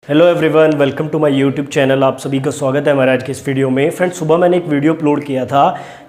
Hello everyone, welcome to my YouTube channel. आप सभी का स्वागत है हमारे आज के इस वीडियो में। फ्रेंड्स, सुबह मैंने एक वीडियो अपलोड किया था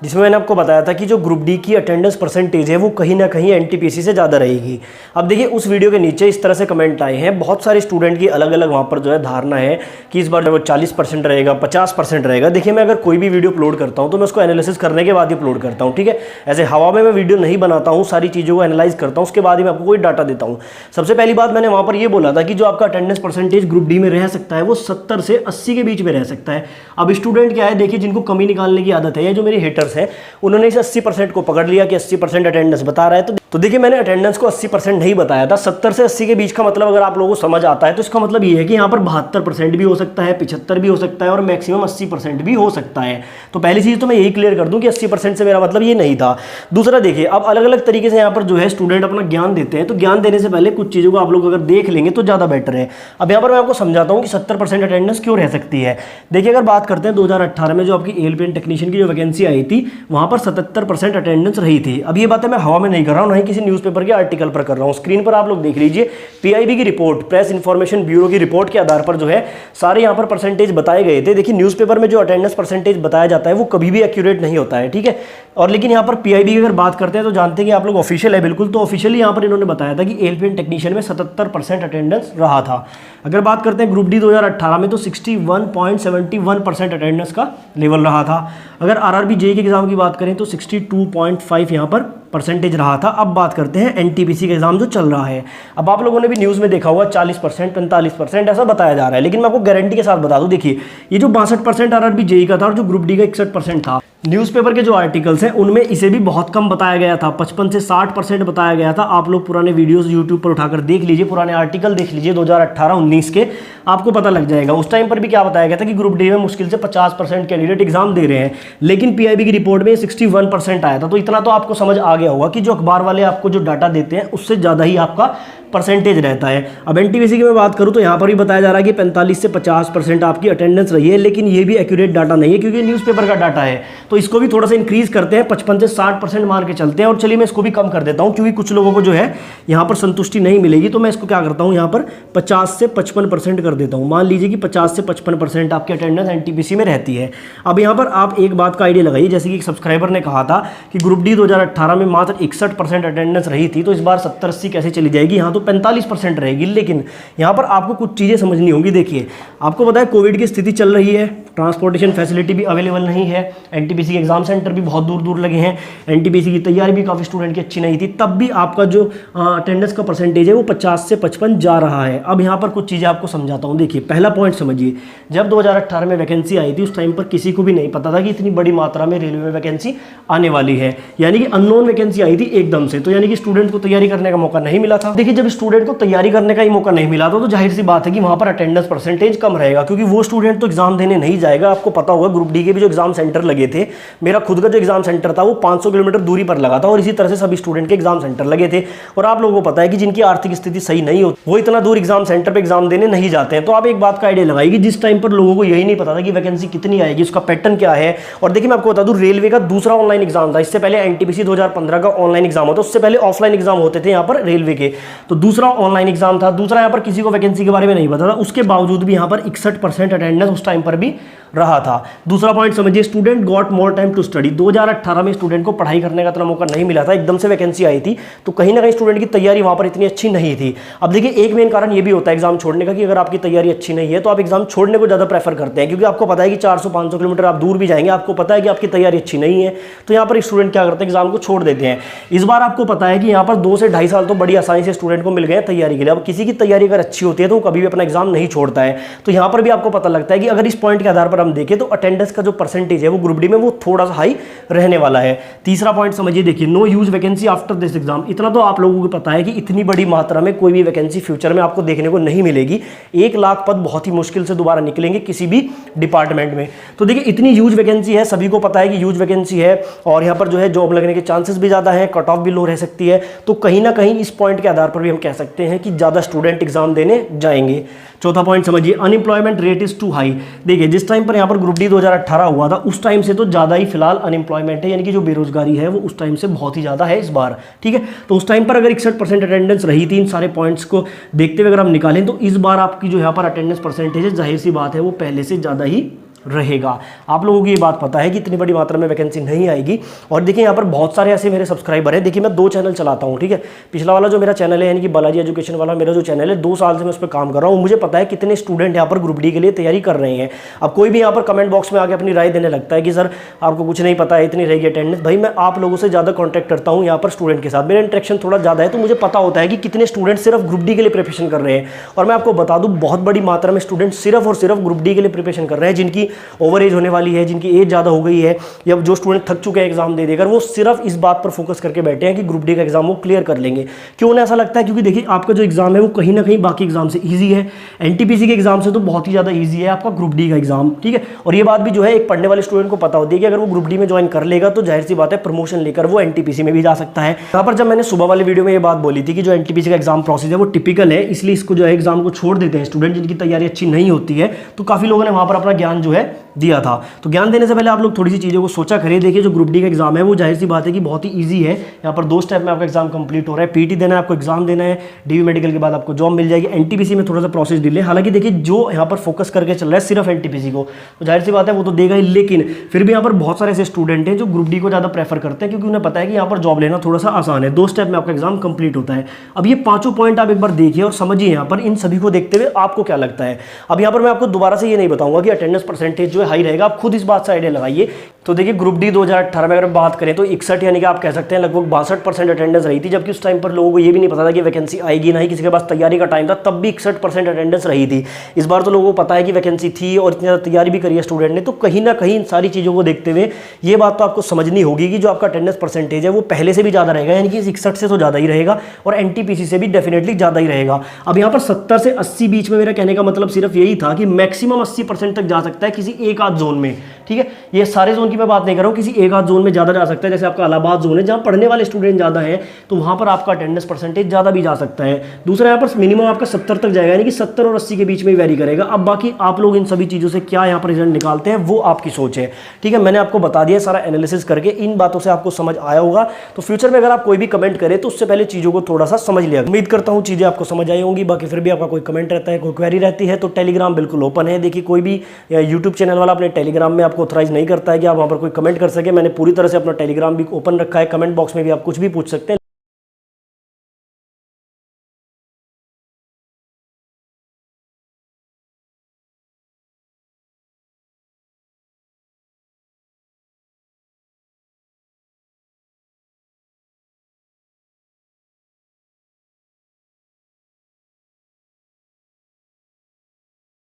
जिसमें मैंने आपको बताया था कि जो ग्रुप डी की अटेंडेंस परसेंटेज है वो कहीं ना कहीं एनटीपीसी से ज़्यादा रहेगी। अब देखिए, उस वीडियो के नीचे इस तरह से कमेंट आए हैं। बहुत सारे स्टूडेंट की अलग अलग वहाँ पर जो है धारणा है कि इस बार जो 40% रहेगा, 50% रहेगा। देखिए, मैं अगर कोई भी वीडियो अपलोड करता हूँ तो मैं उसको एनालिसिस करने के बाद ही अपलोड करता हूँ, ठीक है। ऐसे हवा में मैं वीडियो नहीं बनाता हूँ, सारी चीज़ों को एनालाइज करता हूँ, उसके बाद ही मैं आपको कोई डाटा देता हूँ। सबसे पहली बात मैंने वहाँ पर ये बोला था कि जो आपका अटेंडेंस परसेंटेज ग्रुप डी में रह सकता है वो 70 से 80 के बीच में रह सकता है। अब स्टूडेंट क्या है, देखिए, जिनको कमी निकालने की आदत है, ये जो मेरे हेटर्स हैं उन्होंने इस 80% को पकड़ लिया कि 80% अटेंडेंस बता रहा है। तो देखिए, मैंने अटेंडेंस को 80% नहीं बताया था। 70 से 80 के बीच का मतलब अगर आप लोगों को समझ आता है तो इसका मतलब ये है कि यहाँ पर 72% भी हो सकता है, 75 भी हो सकता है और मैक्सिमम 80% भी हो सकता है। तो पहली चीज़ तो मैं यही क्लियर कर दूं कि 80% से मेरा मतलब ये नहीं था। दूसरा, देखिए, अब अलग अलग तरीके से यहाँ पर जो है स्टूडेंट अपना ज्ञान देते हैं, तो ज्ञान देने से पहले कुछ चीज़ों को आप लोग अगर देख लेंगे तो ज़्यादा बेटर है। अब यहाँ पर मैं आपको समझाता हूँ कि 70% अटेंडेंस क्यों रह सकती है। देखिए, अगर बात करते हैं 2018 में जो आपकी एएलपीएन टेक्नीशियन की जो वैकेंसी आई थी वहाँ पर 77% अटेंडेंस रही थी। अब ये बातें मैं हवा में नहीं कर रहा हूँ, ना ही किसी न्यूज़पेपर के आर्टिकल पर कर रहा हूँ। स्क्रीन पर आप लोग देख लीजिए, पीआईबी की रिपोर्ट, प्रेस इन्फॉर्मेशन ब्यूरो की रिपोर्ट के आधार पर जो है सारे यहाँ पर परसेंटेज बताए गए थे। देखिए, न्यूज़पेपर में जो अटेंडेंस परसेंटेज बताया जाता है वो कभी भी एक्यूरेट नहीं होता है, ठीक है। और लेकिन यहाँ पर पीआईबी की अगर बात करते हैं तो जानते हैं कि आप लोग ऑफिशियल है बिल्कुल, तो ऑफिशियली यहाँ पर इन्होंने बताया था कि एएलपीएन टेक्नीशियन में 77% अटेंडेंस रहा था। अगर बात करते हैं ग्रुप डी 2018 में तो 61.71% अटेंडेंस का लेवल रहा था। अगर आरआरबी जेईई के एग्जाम की बात करें तो 62.5 यहाँ पर परसेंटेज रहा था। अब बात करते हैं एनटीपीसी का एग्जाम जो चल रहा है। अब आप लोगों ने भी न्यूज़ में देखा होगा 40%, 45% ऐसा बताया जा रहा है, लेकिन मैं आपको गारंटी के साथ बता दूं, देखिए, ये जो 62% आरआरबी जेईई का था और जो ग्रुप डी का 61% था, न्यूज़पेपर के जो आर्टिकल्स हैं उनमें इसे भी बहुत कम बताया गया था। 55 से 60% बताया गया था। आप लोग पुराने वीडियोस यूट्यूब पर उठाकर देख लीजिए, पुराने आर्टिकल देख लीजिए 2018-19 के, आपको पता लग जाएगा। उस टाइम पर भी क्या बताया गया था कि ग्रुप डी में मुश्किल से 50% कैंडिडेट एग्जाम दे रहे हैं, लेकिन पीआईबी की रिपोर्ट में 61% आया था। तो इतना तो आपको समझ आ गया होगा कि जो अखबार वाले आपको जो डाटा देते हैं उससे ज़्यादा ही आपका परसेंटेज रहता है। अब एनटीपीसी की मैं बात करूं तो यहाँ पर भी बताया जा रहा है कि 45 से 50% आपकी अटेंडेंस रही है, लेकिन ये भी एक्यूरेट डाटा नहीं है क्योंकि न्यूज़पेपर का डाटा है। तो इसको भी थोड़ा सा इंक्रीज करते हैं, 55 से 60% मान के चलते हैं। और चलिए, मैं इसको भी कम कर देता हूँ क्योंकि कुछ लोगों को जो है यहाँ पर संतुष्टि नहीं मिलेगी, तो मैं इसको क्या करता हूँ, यहाँ पर 50 से 55% कर देता हूँ। मान लीजिए कि 50 से 55% आपकी अटेंडेंस एनटीपीसी में रहती है। अब यहाँ पर आप एक बात का आइडिया लगाइए, जैसे कि एक सब्सक्राइबर ने कहा था कि ग्रुप डी 2018 में मात्र 61% अटेंडेंस रही थी, तो इस बार 70-80 कैसे चली जाएगी, यहाँ तो 45% रहेगी। लेकिन यहाँ पर आपको कुछ चीज़ें समझनी होंगी। देखिए, आपको पता है कोविड की स्थिति चल रही है, ट्रांसपोर्टेशन फैसिलिटी भी अवेलेबल नहीं है, एनटीपीसी के एग्जाम सेंटर भी बहुत दूर दूर लगे हैं, एनटीपीसी की तैयारी भी काफ़ी स्टूडेंट की अच्छी नहीं थी, तब भी आपका जो अटेंडेंस का परसेंटेज है वो 50 से 55 जा रहा है। अब यहाँ पर कुछ चीज़ें आपको समझाता हूँ। देखिए, पहला पॉइंट समझिए, जब 2018 में वैकेंसी आई थी उस टाइम पर किसी को भी नहीं पता था कि इतनी बड़ी मात्रा में रेलवे में वैकेंसी आने वाली है, यानी कि अननोन वैकेंसी आई थी एकदम से। तो यानी कि स्टूडेंट को तैयारी करने का मौका नहीं मिला था। देखिए, जब स्टूडेंट को तैयारी करने का ही मौका नहीं मिला तो जाहिर सी बात है कि वहां पर अटेंडेंस परसेंटेज कम रहेगा, क्योंकि वो स्टूडेंट तो एग्जाम देने नहीं जाएगा। आपको पता होगा ग्रुप डी के भी जो एग्जाम सेंटर लगे थे, मेरा खुद का जो एग्जाम सेंटर था वो 500 किलोमीटर दूरी पर लगा था और इसी तरह से सभी स्टूडेंट के एग्जाम सेंटर लगे थे। और आप लोगों को पता है कि जिनकी आर्थिक स्थिति सही नहीं होती वो इतना दूर एग्जाम सेंटर पर एग्जाम देने नहीं जाते हैं। तो आप एक बात का आइडिया लगाइए, जिस टाइम पर लोगों को यही नहीं पता था कि वैकेंसी कितनी आएगी, उसका पैटर्न क्या है। और देखिए, मैं आपको बता दूं, रेलवे का दूसरा ऑनलाइन एग्जाम था। इससे पहले एनटीपीसी 2015 का ऑनलाइन एग्जाम होता, उससे पहले ऑफलाइन एग्जाम होते थे यहाँ पर रेलवे के। तो दूसरा ऑनलाइन एग्जाम था, दूसरा यहाँ पर किसी को वैकेंसी के बारे में नहीं पता था। उसके बावजूद भी यहाँ पर 61% अटेंडेंस उस टाइम पर भी रहा था। दूसरा पॉइंट समझिए, student got more time to study. 2018 में स्टूडेंट को पढ़ाई करने का इतना मौका नहीं मिला था, एकदम से वैकेंसी आई थी, तो कहीं ना कहीं स्टूडेंट की तैयारी वहाँ पर इतनी अच्छी नहीं थी। अब देखिए, एक मेन कारण ये भी होता है एग्जाम छोड़ने का कि अगर आपकी तैयारी अच्छी नहीं है तो आप एग्जाम छोड़ने को ज़्यादा प्रेफर करते हैं, क्योंकि आपको पता है कि 400-500 किलोमीटर आप दूर भी जाएंगे, आपको पता है कि आपकी तैयारी अच्छी नहीं है, तो यहाँ पर स्टूडेंट क्या करते हैं, एग्जाम को छोड़ देते हैं। इस बार आपको पता है कि यहाँ पर 2 से 2.5 साल तो बड़ी आसानी से स्टूडेंट को मिल गए तैयारी के लिए। अब किसी की तैयारी अगर अच्छी होती है तो वो कभी भी अपना एग्जाम नहीं छोड़ता है। तो यहाँ पर भी आपको पता लगता है कि अगर इस पॉइंट के आधार पर हम देखें तो अटेंडेंस का जो परसेंटेज है वो ग्रुप डी में वो थोड़ा सा हाई रहने वाला है। तीसरा पॉइंट समझिए, देखिए, no use vacancy after this exam. इतना तो आप लोगों को पता है कि इतनी बड़ी मात्रा में कोई भी वैकेंसी फ्यूचर में आपको देखने को नहीं मिलेगी। 1 लाख पद बहुत ही मुश्किल से दोबारा निकलेंगे किसी भी डिपार्टमेंट में। तो देखिए, इतनी यूज वैकेंसी है, सभी को पता है कि यूज वैकेंसी है और यहाँ पर जो है जॉब लगने के चांसेस भी ज़्यादा है, कट ऑफ भी लो रह सकती है। तो कहीं ना कहीं इस पॉइंट के आधार पर भी हम कह सकते हैं कि ज़्यादा स्टूडेंट एग्जाम देने जाएंगे। चौथा पॉइंट समझिए, unemployment rate is too high. देखिए जिस टाइम पर यहाँ पर ग्रुप डी 2018 हुआ था उस टाइम से तो ज़्यादा ही फिलहाल अनएम्प्लॉयमेंट है, यानी कि जो बेरोजगारी है वो उस टाइम से बहुत ही ज़्यादा है इस बार। ठीक है, तो उस टाइम पर अगर 61% अटेंडेंस रही थी, इन सारे पॉइंट्स को देखते हुए अगर हम निकालें तो इस बार आपकी जो यहाँ पर अटेंडेंस परसेंटेज है, जाहिर सी बात है वो पहले से ज़्यादा ही रहेगा। आप लोगों को ये बात पता है कि इतनी बड़ी मात्रा में वैकेंसी नहीं आएगी। और देखिए यहाँ पर बहुत सारे ऐसे मेरे सब्सक्राइबर हैं। देखिए मैं 2 चैनल चलाता हूँ, ठीक है। पिछला वाला जो मेरा चैनल है यानी कि बालाजी एजुकेशन वाला मेरा जो चैनल है, 2 साल से मैं उस पर काम कर रहा हूँ। मुझे पता है कितने स्टूडेंट यहाँ पर ग्रुप डी के लिए तैयारी कर रहे हैं। अब कोई भी यहाँ पर कमेंट बॉक्स में आके अपनी राय देने लगता है कि सर आपको कुछ नहीं पता है, इतनी रहेगी अटेंडेंस। भाई मैं आप लोगों से ज़्यादा कॉन्टैक्ट करता हूँ यहाँ पर स्टूडेंट के साथ, मेरा इंटरेक्शन थोड़ा ज़्यादा है, तो मुझे पता होता है कि कितने स्टूडेंट सिर्फ ग्रुप डी के लिए प्रिपरेशन कर रहे हैं। और मैं आपको बता दूँ बहुत बड़ी मात्रा में स्टूडेंट सिर्फ और सिर्फ ग्रुप डी के लिए प्रिपरेशन कर रहे हैं, जिनकी ओवर एज होने वाली है, जिनकी एज ज़्यादा हो गई है, या जो स्टूडेंट थक चुके हैं एग्जाम दे देकर, वो सिर्फ इस बात पर फोकस करके बैठे हैं कि ग्रुप डी का एग्जाम वो क्लियर कर लेंगे। क्यों उन्हें ऐसा लगता है? क्योंकि देखिए आपका जो एग्जाम है वो कहीं ना कहीं बाकी एग्जाम से ईजी है, एनटीपीसी के एग्जाम से तो बहुत ही ज़्यादा ईजी है आपका ग्रुप डी का एग्जाम। ठीक है, और ये बात भी जो है एक पढ़ने वाले स्टूडेंट को पता होती है कि अगर वो ग्रुप डी में ज्वाइन कर लेगा तो जाहिर सी बात है प्रमोशन लेकर वो एनटीपीसी में भी जा सकता है। यहाँ पर जब मैंने सुबह वाले वीडियो में ये बात बोली थी कि जो एनटीपीसी का एग्जाम प्रोसेस है वो टिपिकल है, इसलिए इसको जो है एग्जाम को छोड़ देते हैं स्टूडेंट जिनकी तैयारी अच्छी नहीं होती है, तो काफ़ी लोगों ने वहाँ पर अपना ज्ञान जो है दिया था। तो ज्ञान देने से पहले आप लोग थोड़ी सी चीज़ों को सोचा करिए। देखिए जो ग्रुप डी का एग्जाम है वो जाहिर सी बात है कि बहुत ही ईजी है। यहाँ पर 2 स्टेप में आपका एग्जाम कंप्लीट हो रहा है, पीटी देना है आपको, एग्जाम देना है, डीवी मेडिकल के बाद आपको जॉब मिल जाएगी। एनटीपीसी में थोड़ा सा प्रोसेस डिले, हालांकि देखिए जो यहाँ पर फोकस करके चल रहा है सिर्फ एनटीपीसी को, तो जाहिर सी बात है वो तो देगा ही, लेकिन फिर भी यहाँ पर बहुत सारे ऐसे स्टूडेंट हैं जो ग्रुप डी को ज़्यादा प्रेफर करते हैं क्योंकि उन्हें पता है कि यहाँ पर जॉब लेना थोड़ा सा आसान है। 2 स्टेप में आपका एग्जाम कंप्लीट होता है। अब ये 5 पॉइंट आप एक बार देखिए और समझिए यहाँ पर इन सभी को देखते हुए आपको क्या लगता है। अब यहाँ पर मैं आपको दोबारा से ये नहीं बताऊंगा कि अटेंडेंस परसेंटेज जो है हाई रहेगा, आप खुद इस बात से आइडिया लगाइए। तो देखिए ग्रुप डी 2018 में अगर बात करें तो 61 यानी कि आप कह सकते हैं लगभग 62% अटेंडेंस रही थी, जबकि उस टाइम पर लोगों को ये भी नहीं पता था कि वैकेंसी आएगी, ना ही किसी के पास तैयारी का टाइम था, तब भी 61% अटेंडेंस रही थी। इस बार तो लोगों को पता है कि वैकेंसी थी और इतनी ज़्यादा तैयारी भी करी है स्टूडेंट ने, तो कहीं ना कहीं इन सारी चीज़ों को देखते हुए ये बात तो आपको समझनी होगी कि जो आपका अटेंडेंस परसेंटेज है वो पहले से भी ज़्यादा रहेगा, यानी कि 61 से तो ज़्यादा ही रहेगा और एनटीपीसी से भी डेफिनेटली ज़्यादा ही रहेगा। अब यहाँ पर 70 से 80 बीच में मेरा कहने का मतलब सिर्फ यही था कि मैक्सिमम 80% तक जा सकता है किसी एक आध जोन में। ठीक है, ये सारे जोन की मैं बात नहीं कर रहा हूँ, किसी एक आध जोन में ज़्यादा जा सकता है। जैसे आपका इलाहाबाद जोन है जहाँ पढ़ने वाले स्टूडेंट ज़्यादा है, तो वहाँ पर आपका अटेंडेंस परसेंटेज ज़्यादा भी जा सकता है। दूसरा यहाँ पर मिनिमम आपका 70 तक जाएगा, यानी कि 70 और 80 के बीच में ही वेरी करेगा। अब बाकी आप लोग इन सभी चीज़ों से क्या यहाँ पर रिजल्ट निकालते हैं वो आपकी सोच है। ठीक है, मैंने आपको बता दिया सारा एनालिसिस करके, इन बातों से आपको समझ आया होगा। तो फ्यूचर में अगर आप कोई भी कमेंट करें तो उससे पहले चीज़ों को थोड़ा सा समझ लिया। उम्मीद करता हूँ चीज़ें आपको समझ आई होंगी। बाकी फिर भी आपका कोई कमेंट रहता है, कोई क्वेरी रहती है तो टेलीग्राम बिल्कुल ओपन है। देखिए कोई भी यूट्यूब चैनल वाला अपने टेलीग्राम में आपको ऑथराइज नहीं करता है कि आप वहाँ पर कोई कमेंट कर सके। मैंने पूरी तरह से अपना टेलीग्राम भी ओपन रखा है, कमेंट बॉक्स में भी आप कुछ भी पूछ सकते हैं।